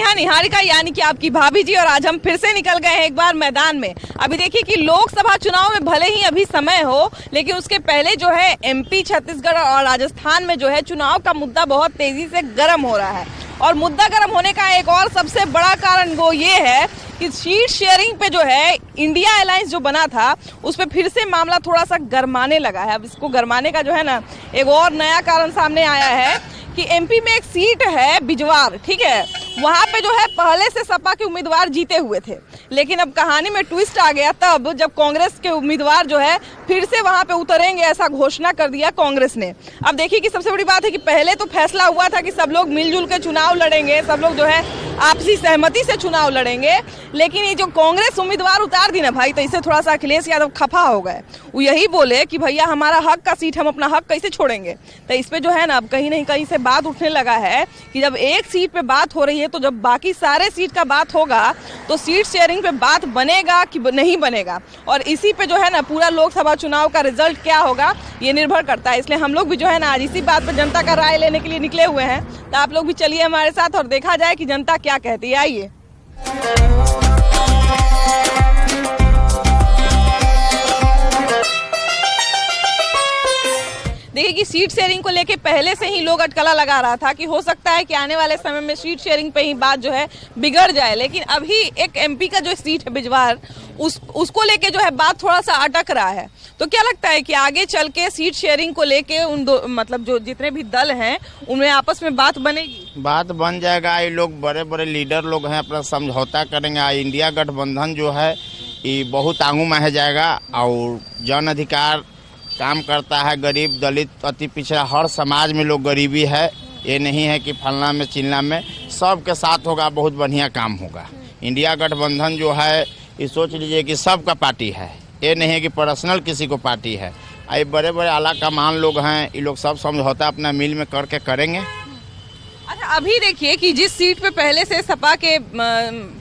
हाँ, निहारिका यानी कि आपकी भाभी जी, और आज हम फिर से निकल गए हैं एक बार मैदान में। अभी देखिए कि लोकसभा चुनाव में भले ही अभी समय हो, लेकिन उसके पहले जो है एमपी, छत्तीसगढ़ और राजस्थान में जो है चुनाव का मुद्दा बहुत तेजी से गर्म हो रहा है। और मुद्दा गर्म होने का एक और सबसे बड़ा कारण वो ये है कि सीट शेयरिंग पे जो है इंडिया अलायंस जो बना था उस पर फिर से मामला थोड़ा सा गरमाने लगा है। अब इसको गरमाने का जो है ना एक और नया कारण सामने आया है कि एमपी में एक सीट है बिजवार, ठीक है, वहां पे जो है पहले से सपा के उम्मीदवार जीते हुए थे, लेकिन अब कहानी में ट्विस्ट आ गया तब जब कांग्रेस के उम्मीदवार जो है फिर से वहां पे उतरेंगे, ऐसा घोषणा कर दिया कांग्रेस ने। अब देखिए कि सबसे बड़ी बात है कि पहले तो फैसला हुआ था कि सब लोग मिलजुल के चुनाव लड़ेंगे, सब लोग जो है आपसी सहमति से चुनाव लड़ेंगे, लेकिन ये जो कांग्रेस उम्मीदवार उतार दी ना भाई, तो इससे थोड़ा सा अखिलेश यादव खफा हो गए। वो यही बोले कि भैया हमारा हक का सीट, हम अपना हक कैसे छोड़ेंगे। तो इस पे जो है ना अब कहीं नहीं कहीं से बात उठने लगा है कि जब एक सीट पे बात हो रही है तो जब बाकी सारे सीट का बात होगा तो सीट शेयरिंग पे बात बनेगा कि नहीं बनेगा, और इसी पे जो है ना पूरा लोकसभा चुनाव का रिजल्ट क्या होगा ये निर्भर करता है। इसलिए हम लोग भी जो है ना आज इसी बात पर जनता का राय लेने के लिए निकले हुए हैं। तो आप लोग भी चलिए हमारे साथ और देखा जाए कि जनता क्या कहती है। आइए। देखिए कि सीट शेयरिंग को लेके पहले से ही लोग अटकला लगा रहा था कि हो सकता है कि आने वाले समय में सीट शेयरिंग पे ही बात जो है बिगड़ जाए, लेकिन अभी एक एमपी का जो सीट है बिजवार उसको लेके जो है बात थोड़ा सा अटक रहा है। तो क्या लगता है कि आगे चल के सीट शेयरिंग को लेके उन दो मतलब जो जितने भी दल हैं उनमें आपस में बात बनेगी? बात बन जाएगा। ये लोग बड़े बड़े लीडर लोग हैं, अपना समझौता करेंगे। इंडिया गठबंधन जो है ये बहुत आगू में जाएगा और जन अधिकार काम करता है। गरीब, दलित, अति पिछड़ा हर समाज में लोग गरीबी है, ये नहीं है कि फलना में चिल्ला में, सबके साथ होगा, बहुत बढ़िया काम होगा। इंडिया गठबंधन जो है ये सोच लीजिए कि सबका पार्टी है, ये नहीं है कि पर्सनल किसी को पार्टी है। ये बड़े बड़े आला कमान लोग हैं, ये लोग सब समझौता अपना मिल में करके करेंगे। अच्छा, अभी देखिए कि जिस सीट पे पहले से सपा के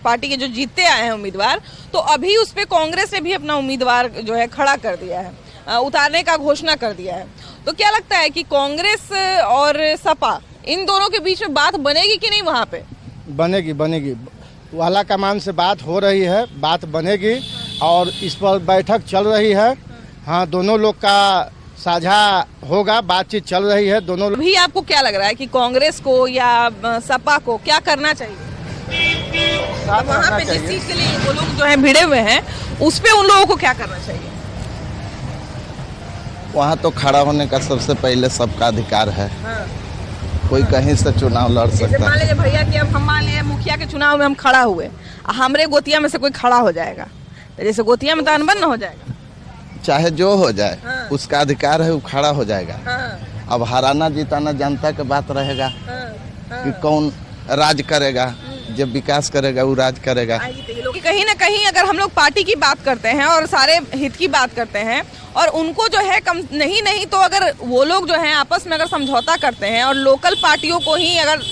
पार्टी के जो जीतते आए हैं उम्मीदवार, तो अभी उस पे कांग्रेस ने भी अपना उम्मीदवार जो है खड़ा कर दिया है, उतारने का घोषणा कर दिया है। तो क्या लगता है कि कांग्रेस और सपा इन दोनों के बीच में बात बनेगी कि नहीं? वहाँ पे बनेगी। वाला कमान से बात हो रही है, बात बनेगी और इस पर बैठक चल रही है। हाँ, दोनों लोग का साझा होगा, बातचीत चल रही है दोनों। अभी आपको क्या लग रहा है कि कांग्रेस को या सपा को क्या करना चाहिए? वहाँ पे जिस चीज के लिए वो लोग जो है भिड़े हुए हैं उस पे उन लोगों को क्या करना चाहिए? वहाँ तो खड़ा होने का सबसे पहले सबका अधिकार है। हाँ। कोई कहीं से चुनाव लड़ सकता है। मान लीजिए भैया कि अब हम मान लिया मुखिया के चुनाव में हम खड़ा हुए, हमरे गोतिया में से कोई खड़ा हो जाएगा, तो जैसे गोतिया में तो अनबन न हो जाएगा, चाहे जो हो जाए। हाँ। उसका अधिकार है, वो खड़ा हो जाएगा। हाँ। अब हराना जिताना जनता के बात रहेगा। हाँ। कि कौन राज करेगा, जब विकास करेगा वो राज करेगा। कहीं ना कहीं अगर हम लोग पार्टी की बात करते हैं और सारे हित की बात करते हैं और उनको जो है कम नहीं तो अगर वो लोग जो हैं आपस में अगर समझौता करते हैं और लोकल पार्टियों को ही अगर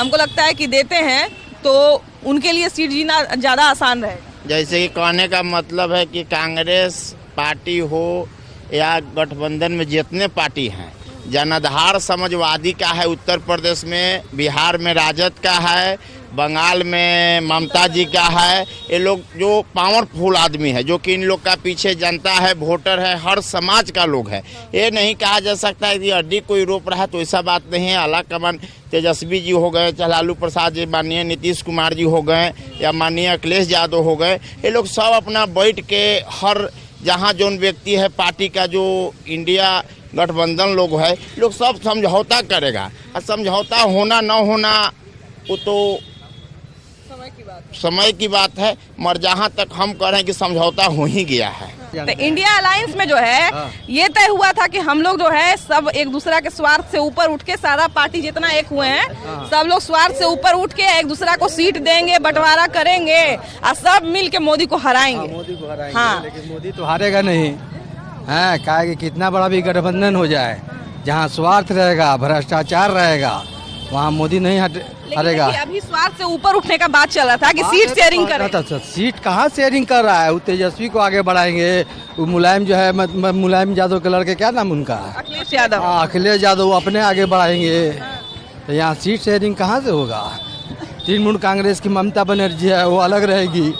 हमको लगता है कि देते हैं तो उनके लिए सीट जीना ज़्यादा आसान रहेगा। जैसे कि कहने का मतलब है कि कांग्रेस पार्टी हो या गठबंधन में जितने पार्टी हैं, जनाधार समाजवादी का है, उत्तर प्रदेश में, बिहार में राजद का है, बंगाल में ममता जी का है। ये लोग जो पावरफुल आदमी है, जो कि इन लोग का पीछे जनता है, वोटर है, हर समाज का लोग है। ये नहीं कहा जा सकता है कि अड्डी कोई रोप रहा है, तो ऐसा बात नहीं है। आला कमान तेजस्वी जी हो गए, चाहे लालू प्रसाद जी, माननीय नीतीश कुमार जी हो गए या माननीय अखिलेश यादव हो गए, ये लोग सब अपना बैठ के हर जहाँ जो व्यक्ति है पार्टी का, जो इंडिया गठबंधन लोग है, लोग सब समझौता करेगा। और समझौता होना न होना वो तो समय की बात है, मगर जहाँ तक हम कह रहे हैं कि समझौता हो ही गया है। तो इंडिया अलायंस में जो है ये तय हुआ था कि हम लोग जो है सब एक दूसरा के स्वार्थ से ऊपर उठ के, सारा पार्टी जितना एक हुए हैं सब लोग स्वार्थ से ऊपर उठ के एक दूसरा को सीट देंगे, बंटवारा करेंगे और सब मिल के मोदी को हराएंगे। मोदी को हराएंगे। हाँ। लेकिन मोदी तो हारेगा नहीं है। कहा कि कितना बड़ा भी गठबंधन हो जाए, जहाँ स्वार्थ रहेगा, भ्रष्टाचार रहेगा, वहाँ मोदी नहीं हरेगा। अभी स्वार्थ से ऊपर उठने का बात चल रहा था कि सीट शेयरिंग करें। सीट कहाँ शेयरिंग कर रहा है? वो तेजस्वी को आगे बढ़ाएंगे। वो मुलायम जो है, मुलायम यादव के लड़के, क्या नाम उनका? अखिलेश यादव। हाँ, अखिलेश यादव अपने आगे बढ़ाएंगे। तो यहाँ सीट शेयरिंग कहाँ से होगा? तृणमूल कांग्रेस की ममता बनर्जी है, वो अलग रहेगी।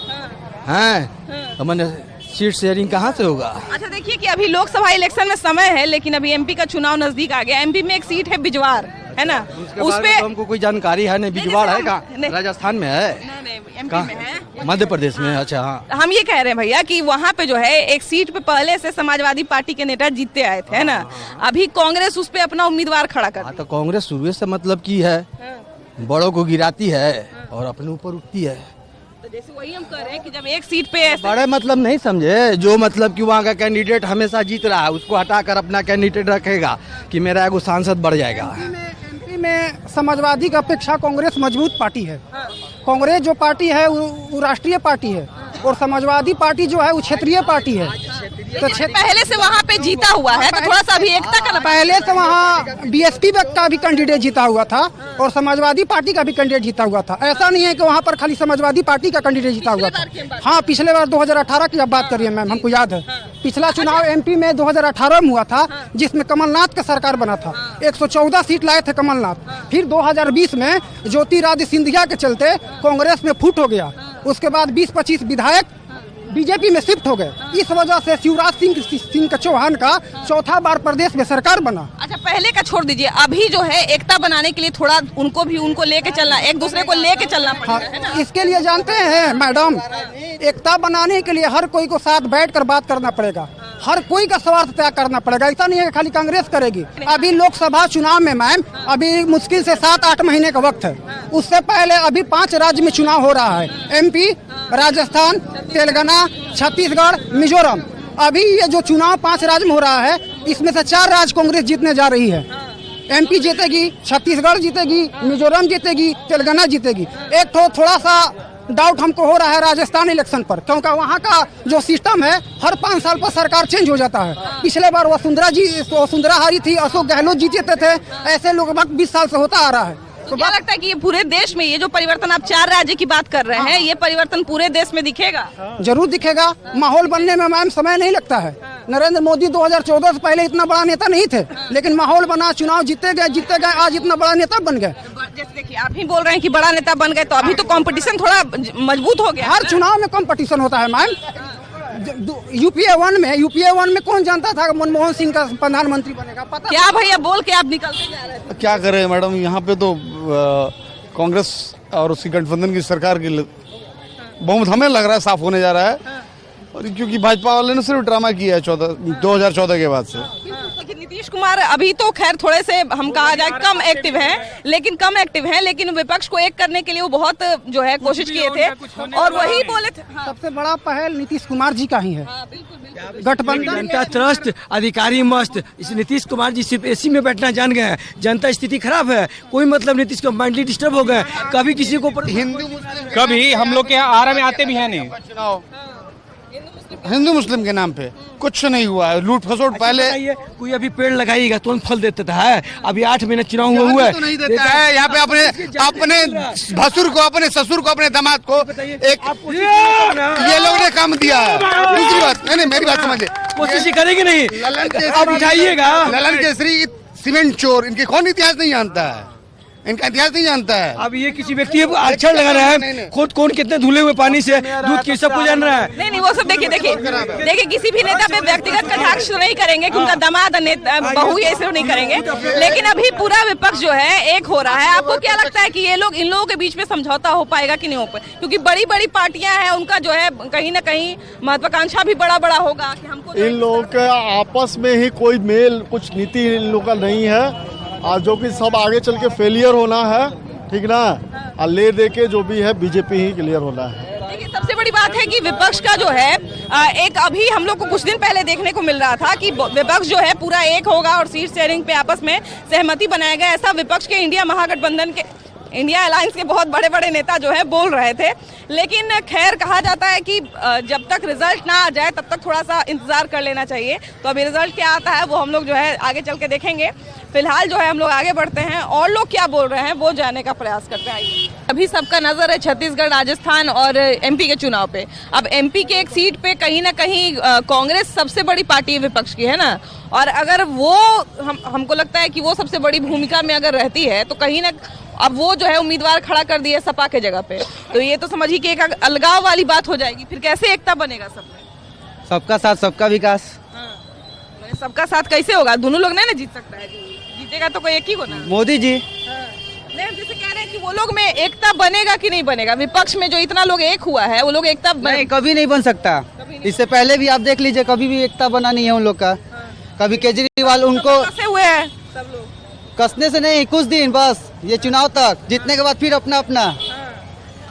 हैं तो मैंने सीट शेयरिंग कहाँ से होगा? अच्छा देखिए कि अभी लोकसभा इलेक्शन में समय है, लेकिन अभी एमपी का चुनाव नजदीक आ गया। एमपी में एक सीट है बिजवार, है ना, उस पे हमको कोई जानकारी है नहीं। बिजवाड़ है नहीं। कहाँ? राजस्थान में है? नहीं एमपी में है, मध्य प्रदेश में। अच्छा हाँ। हम ये कह रहे हैं भैया कि वहाँ पे जो है एक सीट पे पहले से समाजवादी पार्टी के नेता जीतते आए थे, है ना। अभी कांग्रेस उस पे अपना उम्मीदवार खड़ा कर तो कांग्रेस शुरू से मतलब की है, बड़ों को गिराती है और अपने ऊपर उठती है। तो जैसे वही हम कह रहे हैं कि जब एक सीट पे ऐसे बड़े मतलब नहीं समझे, जो मतलब कि वहाँ का कैंडिडेट हमेशा जीत रहा है उसको हटाकर अपना कैंडिडेट रखेगा कि मेरा एगो सांसद बढ़ जाएगा। एमपी में समाजवादी की अपेक्षा कांग्रेस मजबूत पार्टी है। कांग्रेस जो पार्टी है वो राष्ट्रीय पार्टी है और समाजवादी पार्टी जो है वो क्षेत्रीय पार्टी है। तो पहले से वहाँ पे जीता हुआ है, तो थोड़ा सा अभी एकता का पहले से वहाँ बीएसपी का भी कैंडिडेट जीता हुआ था और समाजवादी पार्टी का भी कैंडिडेट जीता हुआ था। ऐसा नहीं है कि वहाँ पर खाली समाजवादी पार्टी का कैंडिडेट जीता हुआ था। हाँ, पिछले बार 2018 की अब बात करिए मैम, हमको याद है पिछला चुनाव एमपी में 2018 में हुआ था, जिसमें कमलनाथ का सरकार बना था। 114 सीट लाए थे कमलनाथ। फिर 2020 में ज्योतिरादित्य सिंधिया के चलते कांग्रेस में फूट हो गया। उसके बाद 20-25 विधायक बीजेपी में शिफ्ट हो गए। इस वजह से शिवराज सिंह चौहान का चौथा बार प्रदेश में सरकार बना। अच्छा पहले का छोड़ दीजिए, अभी जो है एकता बनाने के लिए थोड़ा उनको लेके चलना, एक दूसरे को लेके चलना पड़ेगा, है ना? इसके लिए जानते हैं मैडम, एकता बनाने के लिए हर कोई को साथ बैठकर बात करना पड़ेगा, हर कोई का स्वार्थ त्याग करना पड़ेगा। ऐसा नहीं है कि खाली कांग्रेस करेगी। अभी लोकसभा चुनाव में मैम अभी मुश्किल से 7-8 महीने का वक्त है। उससे पहले अभी 5 राज्य में चुनाव हो रहा है, एमपी, राजस्थान, तेलंगाना, छत्तीसगढ़, मिजोरम। अभी ये जो चुनाव 5 राज्य में हो रहा है, इसमें से 4 राज्य कांग्रेस जीतने जा रही है। एमपी जीतेगी, छत्तीसगढ़ जीतेगी, मिजोरम जीतेगी, तेलंगाना जीतेगी। एक थोड़ा सा डाउट हमको हो रहा है राजस्थान इलेक्शन पर, क्योंकि वहाँ का जो सिस्टम है हर 5 साल पर सरकार चेंज हो जाता है। पिछले बार वसुंधरा हारी थी, अशोक गहलोत जीते थे। ऐसे लोग 20 साल से होता आ रहा है। तो क्या लगता है कि ये पूरे देश में ये जो परिवर्तन आप 4 राज्य की बात कर रहे हैं, ये परिवर्तन पूरे देश में दिखेगा? जरूर दिखेगा। माहौल बनने में मैम समय नहीं लगता है। नरेंद्र मोदी 2014 से पहले इतना बड़ा नेता नहीं थे, लेकिन माहौल बना, चुनाव जीते गए, आज इतना बड़ा नेता बन गए। जैसे देखिए आप ही बोल रहे हैं कि बड़ा नेता बन गए, तो अभी तो कंपटीशन थोड़ा मजबूत हो गया। हर चुनाव में कंपटीशन होता है मैम। यूपीए 1 में कौन जानता था मनमोहन सिंह का प्रधानमंत्री बनेगा? पता क्या भैया बोल के आप निकलते जा रहे हैं? क्या करें मैडम, यहाँ पे तो कांग्रेस और उसकी गठबंधन की सरकार की बहुमत हमें लग रहा है साफ होने जा रहा है। और क्योंकि भाजपा वाले ने सिर्फ ड्रामा किया है 2014 के बाद से। लेकिन नीतीश कुमार अभी तो खैर थोड़े से हम कहा जाए कम एक्टिव हैं, लेकिन विपक्ष को एक करने के लिए वो बहुत जो है कोशिश किए थे और वही बोले थे। सबसे बड़ा पहल नीतीश कुमार जी का ही है। गठबंधन जनता ट्रस्ट, अधिकारी मस्त। इस नीतीश कुमार जी सिर्फ एसी में बैठना जान गए हैं। जनता स्थिति खराब है, कोई मतलब नीतीश को मेंटली डिस्टर्ब हो गए। कभी किसी को कभी हम लोग के यहाँ आरा में आते भी है नहीं। हिंदू मुस्लिम के नाम पे कुछ नहीं हुआ है, लूट खसोट पहले। कोई अभी पेड़ लगाइएगा तो फल देता है। अभी 8 महीने चुनाव हुआ है, तो नहीं देता है। यहाँ पे अपने भसुर को, अपने ससुर को, अपने दामाद को एक ये लोग ने काम दिया है। दूसरी बात नहीं, मेरी बात समझिए, कोशिश करेंगे नहीं, आप उठाइएगा। ललन केसरी सीमेंट चोर, इनके कौन इतिहास नहीं जानता है, इनका इतिहास नहीं जानता है। अब ये किसी व्यक्ति अक्षर लगा रहा है, खुद कौन कितने धुले हुए पानी से दूध की सबको जान रहा है। नहीं वो सब देखिए किसी भी नेता पे व्यक्तिगत कटाक्ष नहीं करेंगे कि उनका दामाद बहू ये सब नहीं करेंगे, लेकिन अभी पूरा विपक्ष जो है एक हो रहा है। आपको क्या लगता है कि ये लोग इन लोगों के बीच में समझौता हो पाएगा कि नहीं हो पाएगा? क्योंकि बड़ी बड़ी पार्टियां हैं, उनका जो है कहीं ना कहीं महत्वाकांक्षा भी बड़ा बड़ा होगा कि हमको इन लोगों के आपस में ही कोई मेल, कुछ नीति इन लोगों का नहीं है, और जो कि सब आगे चल के फेलियर होना है, ठीक ना। और ले दे के जो भी है बीजेपी ही क्लियर होना है। देखिए सबसे बड़ी बात है कि विपक्ष का जो है एक अभी हम लोग को कुछ दिन पहले देखने को मिल रहा था कि विपक्ष जो है पूरा एक होगा और सीट शेयरिंग पे आपस में सहमति बनाएगा। ऐसा विपक्ष के इंडिया महागठबंधन के, इंडिया अलायंस के बहुत बड़े बड़े नेता जो है बोल रहे थे। लेकिन खैर कहा जाता है कि जब तक रिजल्ट ना आ जाए तब तक थोड़ा सा इंतजार कर लेना चाहिए। तो अभी रिजल्ट क्या आता है वो हम लोग जो है आगे चल के देखेंगे। फिलहाल जो है हम लोग आगे बढ़ते हैं और लोग क्या बोल रहे हैं वो जानने का प्रयास करते हैं। आइए, अभी सबका नजर है छत्तीसगढ़, राजस्थान और एमपी के चुनाव पे। अब एमपी के एक सीट पे कहीं ना कहीं कांग्रेस सबसे बड़ी पार्टी विपक्ष की, है ना। और अगर वो हमको लगता है कि वो सबसे बड़ी भूमिका में अगर रहती है तो कहीं ना अब वो जो है उम्मीदवार खड़ा कर दिया सपा के जगह पे, तो ये तो समझिए कि एक अलगाव वाली बात हो जाएगी। फिर कैसे एकता बनेगा सब में? सबका साथ सबका विकास। सबका साथ कैसे होगा? दोनों लोग नहीं ना जीत सकता है, जीतेगा तो कोई एक ही को ना। मोदी जी नहीं, हम जैसे कह रहे हैं कि वो लोग में एकता बनेगा कि नहीं बनेगा, विपक्ष में जो इतना लोग एक हुआ है वो लोग एकता नहीं, कभी नहीं बन सकता। इससे पहले भी आप देख लीजिए, कभी भी एकता बना नहीं है उन लोग का। कभी केजरीवाल उनको कैसे हुए हैं सब लोग? कसने से नहीं, कुछ दिन बस, ये चुनाव तक जीतने के बाद फिर अपना अपना।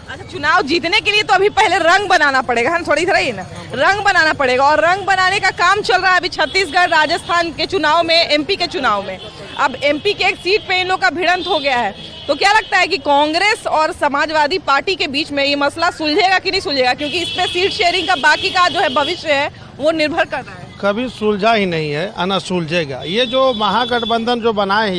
अच्छा, चुनाव जीतने के लिए तो अभी पहले रंग बनाना पड़ेगा, हम थोड़ी ही ना रंग बनाना पड़ेगा, और रंग बनाने का काम चल रहा है अभी छत्तीसगढ़, राजस्थान के चुनाव में, एमपी के चुनाव में। अब एमपी के एक सीट पे इन लोग का भिड़ंत हो गया है, तो क्या लगता है कि कांग्रेस और समाजवादी पार्टी के बीच में ये मसला सुलझेगा कि नहीं सुलझेगा? क्योंकि इस पे सीट शेयरिंग का बाकी का जो है भविष्य है वो निर्भर कर रहा है। कभी सुलझा ही नहीं है, ना सुलझेगा। ये जो महागठबंधन जो बनाए हैं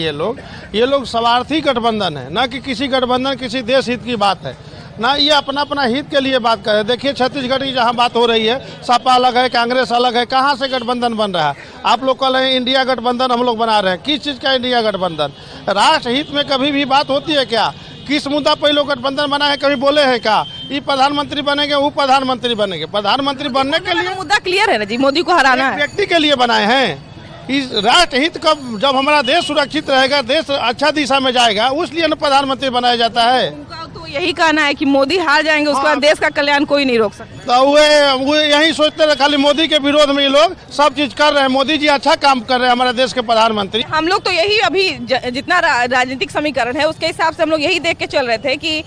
ये लोग स्वार्थी गठबंधन है, ना कि किसी गठबंधन किसी देश हित की बात है, ना ये अपना अपना हित के लिए बात कर रहे हैं। देखिए छत्तीसगढ़ की जहाँ बात हो रही है, सपा अलग है, कांग्रेस अलग है, कहाँ से गठबंधन बन रहा है? आप लोग कह रहे हैं इंडिया गठबंधन हम लोग बना रहे हैं, किस चीज़ का इंडिया गठबंधन? राष्ट्र हित में कभी भी बात होती है क्या? किस मुद्दा पर लोग गठबंधन बना है, कभी बोले हैं क्या? ये प्रधानमंत्री बनेंगे, वो प्रधानमंत्री बनेंगे। प्रधानमंत्री बनने के लिए मुद्दा क्लियर है ना जी, मोदी को हराना है। व्यक्ति के लिए बनाए हैं। इस राष्ट्र हित का जब हमारा देश सुरक्षित रहेगा, देश अच्छा दिशा में जाएगा, उसलिए न प्रधानमंत्री बनाया जाता है। उनका तो यही कहना है कि मोदी हार जाएंगे, उसके बाद देश का कल्याण कोई नहीं रोक सकता। तो वो यही सोचते रहे, खाली मोदी के विरोध में ये लोग सब चीज कर रहे हैं। मोदी जी अच्छा काम कर रहे हैं, हमारे देश के प्रधानमंत्री। हम लोग तो यही अभी जितना राजनीतिक समीकरण है उसके हिसाब से हम लोग यही देख के चल रहे थे कि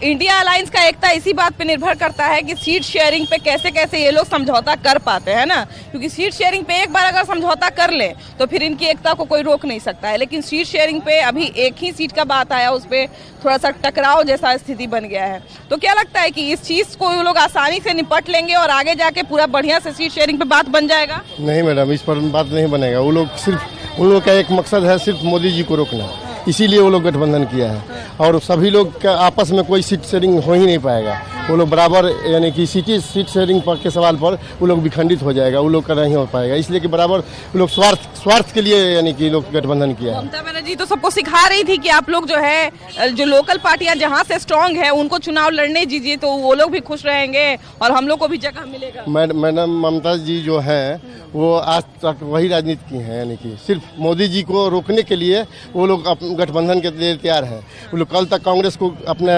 इंडिया अलायंस का एकता इसी बात पे निर्भर करता है कि सीट शेयरिंग पे कैसे कैसे ये लोग समझौता कर पाते हैं ना, क्योंकि सीट शेयरिंग पे एक बार अगर समझौता कर ले तो फिर इनकी एकता को कोई रोक नहीं सकता है। लेकिन सीट शेयरिंग पे अभी एक ही सीट का बात आया, उस पर थोड़ा सा टकराव जैसा स्थिति बन गया है। तो क्या लगता है कि इस चीज को वो लोग आसानी से निपट लेंगे और आगे जाके पूरा बढ़िया से सीट शेयरिंग पे बात बन जाएगा? नहीं मैडम, इस पर बात नहीं बनेगा। वो लोग सिर्फ, उन लोग का एक मकसद है सिर्फ मोदी जी को रोकना, इसीलिए वो लोग गठबंधन किया है। और सभी लोग का आपस में कोई सीट शेयरिंग हो ही नहीं पाएगा। वो लोग बराबर, यानी कि सीट शेयरिंग के सवाल पर वो लोग विखंडित हो जाएगा, वो लोग का नहीं हो पाएगा। इसलिए कि बराबर वो लोग स्वार्थ के लिए यानी कि लोग गठबंधन किया है। ममता बनर्जी तो सबको सिखा रही थी कि आप लोग जो है, जो लोकल पार्टियां जहां से स्ट्रांग है उनको चुनाव लड़ने दीजिए, तो वो लोग भी खुश रहेंगे और हम लोग को भी जगह मिलेगा। मैडम ममता जी जो है वो आज तक वही राजनीति की हैं, यानी कि सिर्फ मोदी जी को रोकने के लिए वो लोग गठबंधन के लिए तैयार है। वो लोग कल तक कांग्रेस को अपना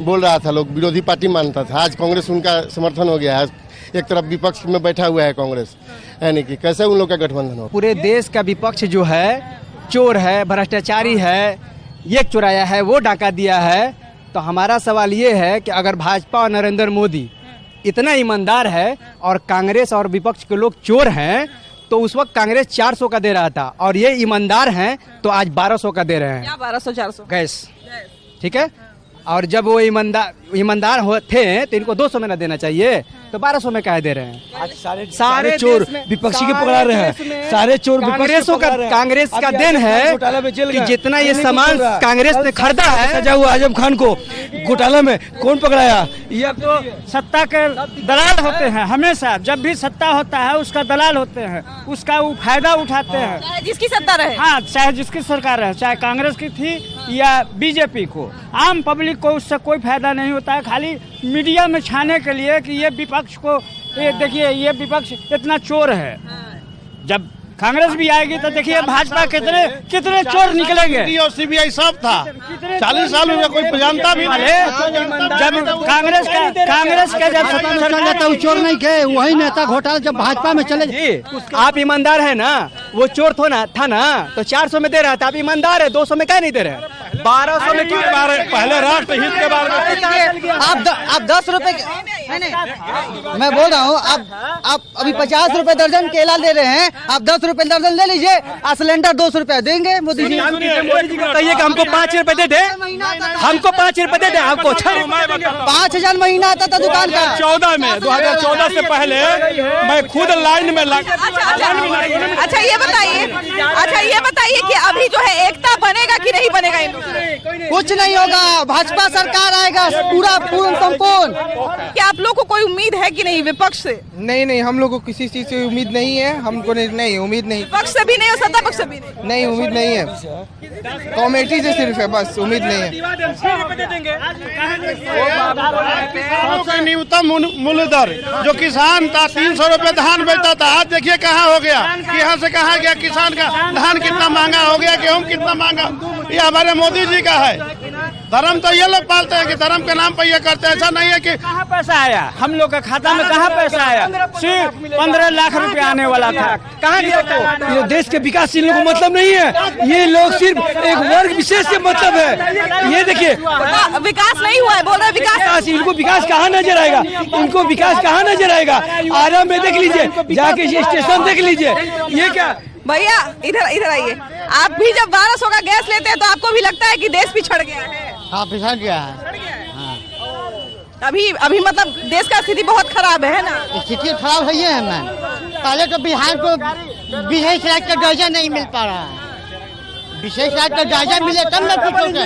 बोल रहा था, लोग विरोधी पार्टी मानता था, आज कांग्रेस उनका समर्थन हो गया है। एक तरफ विपक्ष में बैठा हुआ है कांग्रेस, यानी कि कैसे उन लोग का गठबंधन हो? पूरे देश का विपक्ष जो है चोर है, भ्रष्टाचारी है, ये चुराया है, वो डाका दिया है। तो हमारा सवाल ये है कि अगर भाजपा और नरेंद्र मोदी इतना ईमानदार है और कांग्रेस और विपक्ष के लोग चोर हैं, तो उस वक्त कांग्रेस 400 का दे रहा था और ये ईमानदार हैं तो आज 1200 का दे रहे हैं। क्या 1200-400 गैस? ठीक है। और जब वो ईमानदार थे तो इनको 200 में ना देना चाहिए, तो 1200 में कह दे रहे हैं। आज सारे चोर विपक्षी के पकड़ा रहे हैं, सारे चोर कांग्रेस का देन है कि जितना ये सामान कांग्रेस ने खरीदा है। सजा हुआ आजम खान को घोटाला में कौन पकड़ाया? ये तो सत्ता के दलाल होते हैं, हमेशा जब भी सत्ता होता है उसका दलाल होते हैं, उसका वो फायदा उठाते हैं। चाहे जिसकी सत्ता रहे, हाँ, चाहे जिसकी सरकार रहे, चाहे कांग्रेस की थी या बीजेपी को, आम पब्लिक को उससे कोई फायदा नहीं होता है। खाली मीडिया में छाने के लिए कि ये विपक्ष को, ये देखिए ये विपक्ष इतना चोर है। जब कांग्रेस भी आएगी तो देखिए भाजपा कितने चोर निकलेंगे। और सीबीआई सब था 40 साल में, कोई जानता भी नहीं। जब कांग्रेस का जब सत्ता तो चोर नहीं थे, वही नेता घोटाला जब भाजपा में चले जी। आप ईमानदार है ना, वो चोर था ना, तो 400 में दे रहा था। आप ईमानदार है, 200 में क्या नहीं दे रहे? 1200 में क्यों? पहले राष्ट्र हित के बारे में आप 10 रुपए, मैं बोल रहा हूँ, आप अभी 50 रुपए दर्जन केला दे रहे हैं, आप 10 रुपए दर्जन ले लीजिए, सिलेंडर 200 रुपए देंगे मोदी जी। मोदी जी को कहिए कि हमको 5 रुपए दे दे, हमको 5 रुपए दे दे, हमको 5000 महीना आता था दुकान का। 2014 से पहले मैं खुद लाइन में लगा। अच्छा ये बताइए कि अभी जो है एकता बनेगा कि नहीं बनेगा? कुछ नहीं होगा, भाजपा सरकार आएगा पूरा पूर्ण संपूर्ण। क्या आप लोग को कोई उम्मीद है कि नहीं विपक्ष से? नहीं, हम लोग को किसी चीज से उम्मीद नहीं है, हमको नहीं उम्मीद नहीं, विपक्ष से भी नहीं और सत्ता पक्ष से भी नहीं। उम्मीद नहीं है, कॉमेडी से सिर्फ है, बस उम्मीद नहीं है। न्यूनतम मूल्य दर जो किसान था 300 रुपए धान बेचता था, आज देखिए कहाँ हो गया, यहाँ से कहाँ गया, किसान का धान कितना महंगा हो गया, गेहूँ कितना महंगा। ये हमारे मोदी जी का है। धर्म तो ये लोग पालते हैं कि धर्म के नाम पर ये करते हैं, ऐसा नहीं है कि कहाँ पैसा आया, हम लोग का खाता में कहाँ पैसा आया, सिर्फ 15 लाख रुपए आने वाला था, कहाँ गया? तो ये देश के विकास से इन लोगों को मतलब नहीं है, ये लोग सिर्फ एक वर्ग विशेष से मतलब है। ये देखिए विकास नहीं हुआ है, बोल रहे विकास। इनको विकास कहाँ नजर आएगा, इनको विकास कहाँ नजर आएगा? आराम में देख लीजिए, जाके ये स्टेशन देख लीजिए, ये क्या। भैया इधर आइए, आप भी जब 1200 का गैस लेते हैं तो आपको भी लगता है कि देश पिछड़ गया है? हाँ, पिछड़ गया है। अभी मतलब देश का स्थिति बहुत खराब है ना? स्थिति खराब है मैम। पहले तो बिहार को विशेष राज्य का दर्जा नहीं मिल पा रहा है, विशेष राज्य का दर्जा मिले तब न कुछ होगा।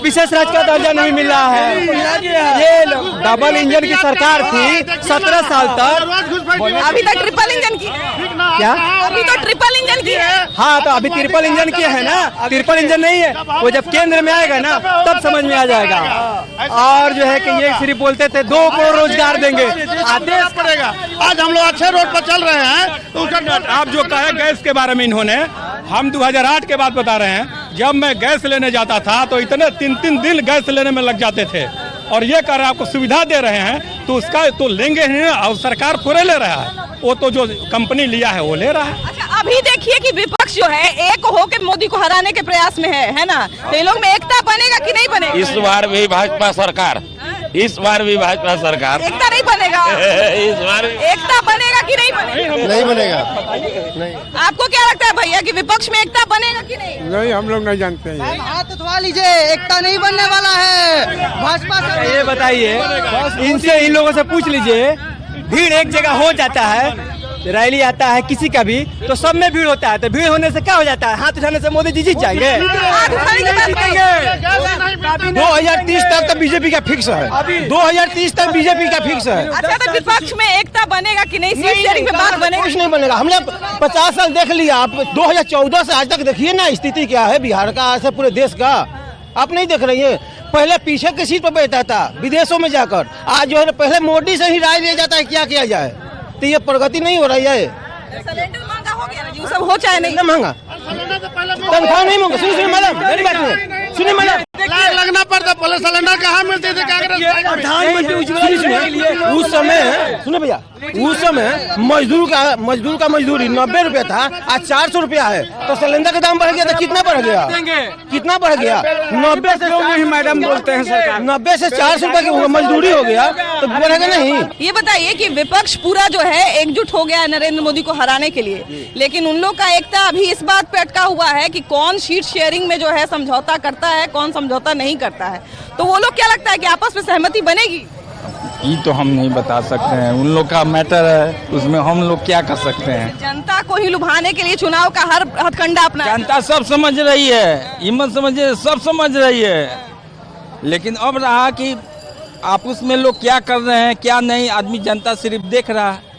विशेष राज्य का दर्जा नहीं मिल रहा है। ये डबल इंजन की सरकार थी 17 साल तक, अभी तक ट्रिपल इंजन की क्या? अभी तो ट्रिपल इंजन की है। हाँ, तो अभी ट्रिपल इंजन की है ना, ट्रिपल इंजन नहीं है, वो जब केंद्र में आएगा ना तब समझ में आ जाएगा। और जो है कि ये सिर्फ बोलते थे 2 करोड़ रोजगार देंगे, आदेश पड़ेगा। आज हम लोग अच्छे रोड पर चल रहे हैं, तो आप जो कहे गैस के बारे में इन्होंने, हम 2008 के बाद बता रहे हैं, जब मैं गैस लेने जाता था तो इतने 3 दिन गैस लेने में लग जाते थे, और ये कह रहे हैं आपको सुविधा दे रहे हैं तो उसका तो लेंगे ही ना, और सरकार पूरे ले रहा है, वो तो जो कंपनी लिया है वो ले रहा है। अच्छा, अभी देखिए कि विपक्ष जो है एक होकर मोदी को हराने के प्रयास में है ना? तो इन लोग में एकता बनेगा कि नहीं बनेगा? इस बार भी भाजपा सरकार, इस बार भी भाजपा सरकार। एकता नहीं बनेगा? इस बार एकता बनेगा कि नहीं बनेगा? नहीं बनेगा। आपको क्या लगता है भैया कि विपक्ष में एकता बनेगा कि नहीं? नहीं, हम लोग नहीं जानते हैं। हाथ उठवा लीजिए, एकता नहीं बनने वाला है भाजपा से। ये बताइए, इनसे इन लोगों से पूछ लीजिए, भीड़ एक जगह हो जाता है, रैली आता है किसी का भी तो सब में भीड़ होता है, तो भीड़ होने से क्या हो जाता है, हाथ उठाने से मोदी जी जीत जाएंगे। 2030 तक तो बीजेपी का फिक्स है, 2030 तक बीजेपी का फिक्स है। अच्छा, तो विपक्ष में एकता बनेगा कि नहीं? सीट शेयरिंग पे बात बनेगा? कुछ नहीं बनेगा। हमने 50 साल देख लिया, आप 2014 से आज तक देखिए ना स्थिति क्या है बिहार का, ऐसे पूरे देश का आप नहीं देख रही है। पहले पीछे की सीट पर बैठा था विदेशों में जाकर, आज जो है पहले मोदी से ही राय लिया जाता है क्या किया जाए, तो ये प्रगति नहीं हो रही है। सिलेंडर महंगा हो गया ना जी, वो सब हो चाहे नहीं महंगा, तनख्वाह नहीं महंगा। सुनिए मैडम, मेरी बात सुनिए मैडम, लाख लगना पड़ता, पहले सिलेंडर कहाँ मिलते थे प्रधानमंत्री उज्ज्वला योजना उस समय, सुनो भैया, उस समय मजदूर का मजदूरी 90 रुपया था, आज 400 रुपया है, तो सिलेंडर का दाम बढ़ गया तो कितना बढ़ गया, कितना बढ़ गया? 90 से मैडम बोलते हैं सरकार, 90 से 400 रुपया की मजदूरी हो गया तो बढ़ेगा नहीं। ये बताइए कि विपक्ष पूरा जो है एकजुट हो गया है नरेंद्र मोदी को हराने के लिए, लेकिन उन लोग का एकता अभी इस बात पे अटका हुआ है कि कौन सीट शेयरिंग में जो है समझौता करता है, कौन समझौता नहीं करता है। तो वो लोग क्या लगता है कि आपस में सहमति बनेगी? ये तो हम नहीं बता सकते हैं, उन लोग का मैटर है, उसमें हम लोग क्या कर सकते हैं। जनता को ही लुभाने के लिए चुनाव का हर हथकंडा अपना, जनता सब समझ रही है, ये मत समझिए, सब समझ रही है, लेकिन अब रहा कि आपस में लोग क्या कर रहे हैं क्या नहीं, आदमी जनता सिर्फ देख रहा है।